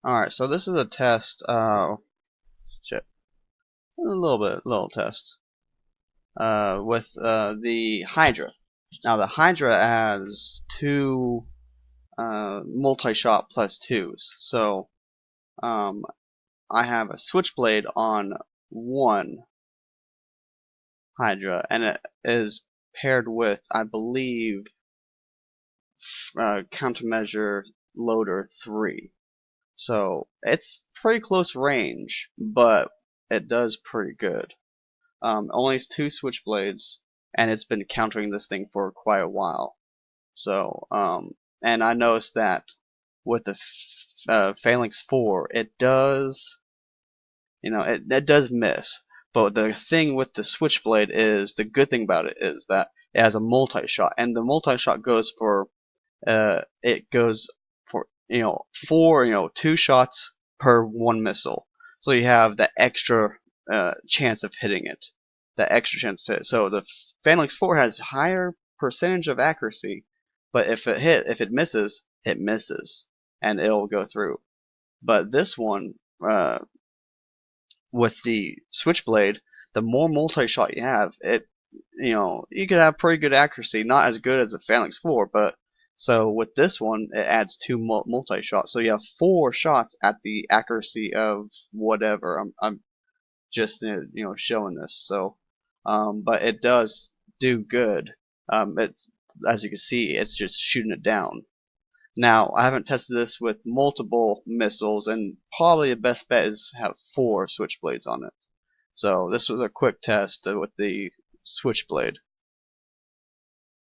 Alright, so this is a test, shit, a little test, with the hydra. Now the hydra has two multi-shot plus twos, so I have a switchblade on one hydra, and it is paired with, I believe, countermeasure loader 3. So it's pretty close range, but it does pretty good. Only two switchblades, and it's been countering this thing for quite a while. So, and I noticed that with the Phalanx 4, it does, it does miss. But the thing with the switchblade is, the good thing about it is that it has a multi-shot, and the multi-shot goes for, it goes for, four, two shots per one missile. So you have the extra chance of hitting it. The extra chance to hit. So the Phalanx 4 has higher percentage of accuracy, but if it misses, it misses, and it'll go through. But this one, with the Switchblade, the more multi-shot you have, you could have pretty good accuracy. Not as good as the Phalanx 4, but so with this one, it adds two multi-shots. So you have 4 shots at the accuracy of whatever. I'm just showing this. So, but it does do good. It's, as you can see, it's just shooting it down. Now, I haven't tested this with multiple missiles, and probably the best bet is to have 4 switchblades on it. So this was a quick test with the switchblade.